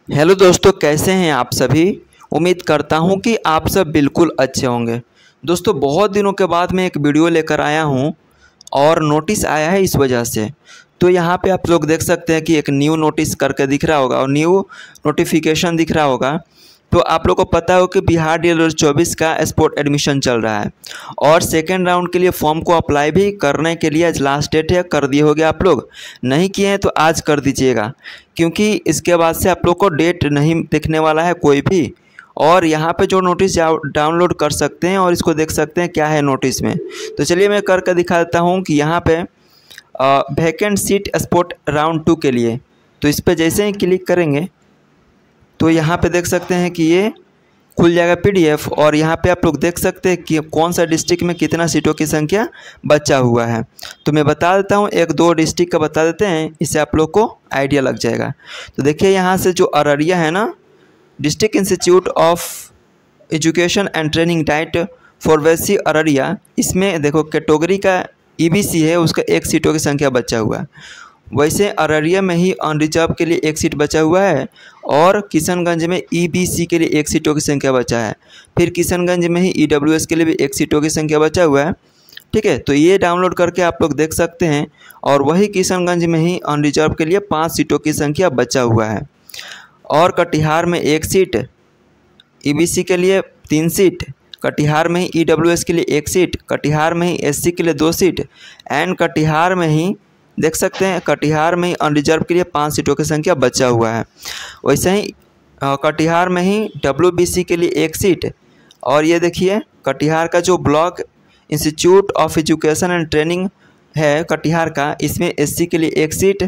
Hello दोस्तों, कैसे हैं आप सभी। उम्मीद करता हूं कि आप सब बिल्कुल अच्छे होंगे। दोस्तों, बहुत दिनों के बाद मैं एक वीडियो लेकर आया हूं और नोटिस आया है इस वजह से। तो यहां पे आप लोग देख सकते हैं कि एक न्यू नोटिस करके दिख रहा होगा और न्यू नोटिफिकेशन दिख रहा होगा। तो आप लोग को पता हो कि बिहार 2024 का स्पोर्ट एडमिशन चल रहा है और सेकेंड राउंड के लिए फॉर्म को अप्लाई भी करने के लिए आज लास्ट डेट है। कर दिए होगे आप लोग, नहीं किए हैं तो आज कर दीजिएगा, क्योंकि इसके बाद से आप लोग को डेट नहीं दिखने वाला है कोई भी। और यहाँ पे जो नोटिस डाउनलोड कर सकते हैं और इसको देख सकते हैं क्या है नोटिस में। तो चलिए मैं करके दिखा देता हूँ कि यहाँ पे वैकेंट सीट स्पोर्ट राउंड 2 के लिए, तो इस पर जैसे ही क्लिक करेंगे तो यहाँ पे देख सकते हैं कि ये खुल जाएगा PDF। और यहाँ पे आप लोग देख सकते हैं कि कौन सा डिस्ट्रिक्ट में कितना सीटों की संख्या बचा हुआ है। तो मैं बता देता हूँ, एक दो डिस्ट्रिक्ट का बता देते हैं, इससे आप लोग को आइडिया लग जाएगा। तो देखिए यहाँ से जो अररिया है ना, district institute of education and training DIET फॉरवेसी अररिया, इसमें देखो कैटेगरी का EBC है, उसका 1 सीटों की संख्या बचा हुआ है। वैसे अररिया में ही अनरिजर्व के लिए 1 सीट बचा हुआ है और किशनगंज में EBC के लिए 1 सीटों की संख्या बचा है। फिर किशनगंज में ही EWS के लिए भी 1 सीटों की संख्या बचा हुआ है। ठीक है, तो ये डाउनलोड करके आप लोग देख सकते हैं। और वही किशनगंज में ही अनरिजर्व के लिए 5 सीटों की संख्या बचा हुआ है। और कटिहार में 1 सीट, EBC के लिए 3 सीट, कटिहार में ही EWS के लिए 1 सीट, कटिहार में ही SC के लिए 2 सीट एंड कटिहार में ही देख सकते हैं कटिहार में ही अनरिजर्व के लिए 5 सीटों की संख्या बचा हुआ है। वैसे ही कटिहार में ही WBC के लिए 1 सीट। और ये देखिए कटिहार का जो block institute of education and training है कटिहार का, इसमें SC के लिए 1 सीट।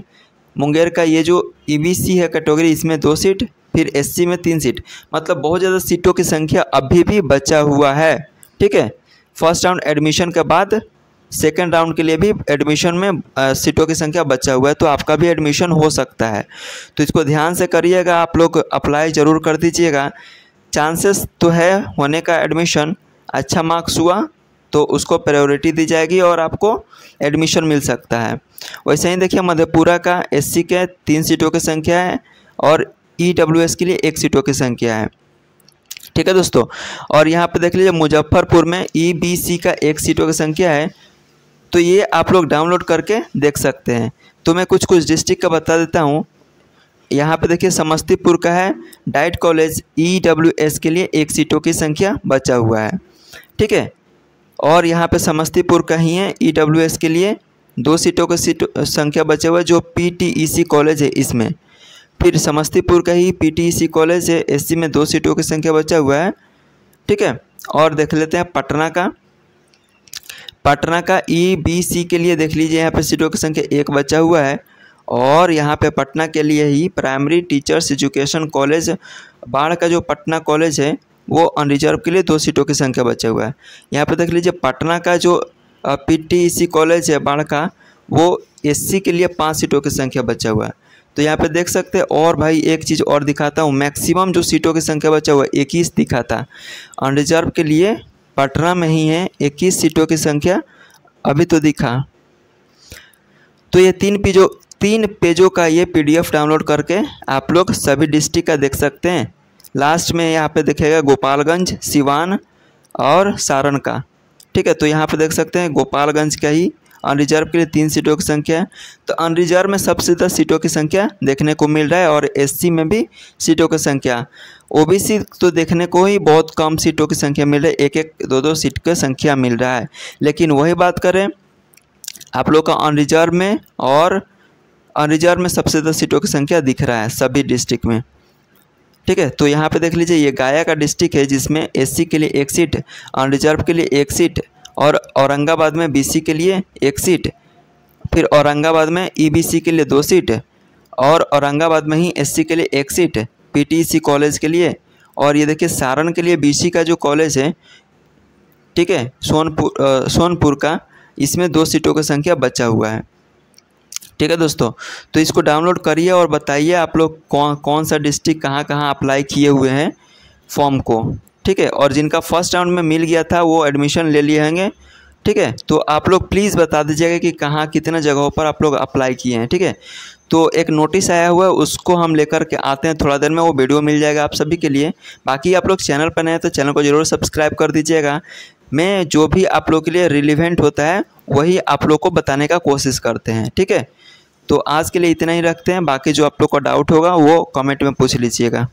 मुंगेर का ये जो EBC है कैटेगरी, इसमें 2 सीट, फिर SC में 3 सीट। मतलब बहुत ज़्यादा सीटों की संख्या अभी भी बचा हुआ है। ठीक है, फर्स्ट राउंड एडमिशन के बाद सेकेंड राउंड के लिए भी एडमिशन में सीटों की संख्या बचा हुआ है, तो आपका भी एडमिशन हो सकता है। तो इसको ध्यान से करिएगा, आप लोग अप्लाई ज़रूर कर दीजिएगा। चांसेस तो है होने का एडमिशन, अच्छा मार्क्स हुआ तो उसको प्रायोरिटी दी जाएगी और आपको एडमिशन मिल सकता है। वैसे ही देखिए मधेपुरा का SC के 3 सीटों की संख्या है और EWS के लिए 1 सीटों की संख्या है। ठीक है दोस्तों, और यहाँ पे देख लीजिए मुजफ्फरपुर में EBC का 1 सीटों की संख्या है। तो ये आप लोग डाउनलोड करके देख सकते हैं। तो मैं कुछ डिस्ट्रिक्ट का बता देता हूँ। यहाँ पे देखिए समस्तीपुर का है डाइट कॉलेज, EWS के लिए 1 सीटों की संख्या बचा हुआ है। ठीक है, और यहाँ पे समस्तीपुर का ही है EWS के लिए 2 सीटों की संख्या बचा हुआ है, जो PTEC कॉलेज है इसमें। फिर समस्तीपुर का ही PTEC कॉलेज है, SC में 2 सीटों की संख्या बचा हुआ है। ठीक है, और देख लेते हैं पटना का EBC के लिए देख लीजिए, यहाँ पे सीटों की संख्या 1 बचा हुआ है। और यहाँ पे पटना के लिए ही प्राइमरी टीचर्स एजुकेशन कॉलेज बाढ़ का जो पटना कॉलेज है वो अनरिजर्व के लिए 2 सीटों की संख्या बचा हुआ है। यहाँ पे देख लीजिए पटना का जो PTEC कॉलेज है बाढ़ का, वो SC के लिए 5 सीटों की संख्या बचा हुआ है। तो यहाँ पे देख सकते हैं। और भाई एक चीज़ और दिखाता हूँ, मैक्सिमम जो सीटों की संख्या बचा हुआ है 21 दिखा था, अनरिजर्व के लिए पटना में ही है 21 सीटों की संख्या अभी तो दिखा। तो ये 3 पेजों का ये PDF डाउनलोड करके आप लोग सभी डिस्ट्रिक्ट का देख सकते हैं। लास्ट में यहाँ पे दिखेगा गोपालगंज, सिवान और सारण का। ठीक है, तो यहाँ पे देख सकते हैं गोपालगंज का ही अनरिजर्व के लिए 3 सीटों की संख्या है। तो अनरिजर्व में सबसे ज़्यादा सीटों की संख्या देखने को मिल रहा है और SC में भी सीटों की संख्या। OBC तो देखने को ही बहुत कम सीटों की संख्या मिल रही है, 1-1, 2-2 सीट की संख्या मिल रहा है। लेकिन वही बात करें आप लोग का अनरिजर्व में, और अनरिजर्व में सबसे ज़्यादा सीटों की संख्या दिख रहा है सभी डिस्ट्रिक्ट में। ठीक है, तो यहाँ पे देख लीजिए ये गया का डिस्ट्रिक्ट है जिसमें SC के लिए 1 सीट, अनरिजर्व के लिए 1 सीट, और औरंगाबाद में BC के लिए 1 सीट, फिर औरंगाबाद में EBC के लिए 2 सीट, और औरंगाबाद में ही SC के लिए 1 सीट PTEC कॉलेज के लिए। और ये देखिए सारण के लिए BC का जो कॉलेज है, ठीक है, सोनपुर का, इसमें 2 सीटों की संख्या बचा हुआ है। ठीक है दोस्तों, तो इसको डाउनलोड करिए और बताइए आप लोग कौन सा डिस्ट्रिक्ट कहाँ अप्लाई किए हुए हैं फॉर्म को। ठीक है, और जिनका फर्स्ट राउंड में मिल गया था वो एडमिशन ले लिए होंगे। ठीक है, तो आप लोग प्लीज़ बता दीजिएगा कि कहाँ कितने जगहों पर आप लोग अप्लाई किए हैं। ठीक है, तो एक नोटिस आया हुआ है, उसको हम लेकर के आते हैं थोड़ा देर में। वो वीडियो मिल जाएगा आप सभी के लिए। बाकी आप लोग चैनल पर नए हैं तो चैनल को ज़रूर सब्सक्राइब कर दीजिएगा। मैं जो भी आप लोग के लिए रिलेवेंट होता है वही आप लोग को बताने का कोशिश करते हैं, ठीक है। तो आज के लिए इतना ही रखते हैं। बाकी जो आप लोग को डाउट होगा वो कमेंट में पूछ लीजिएगा।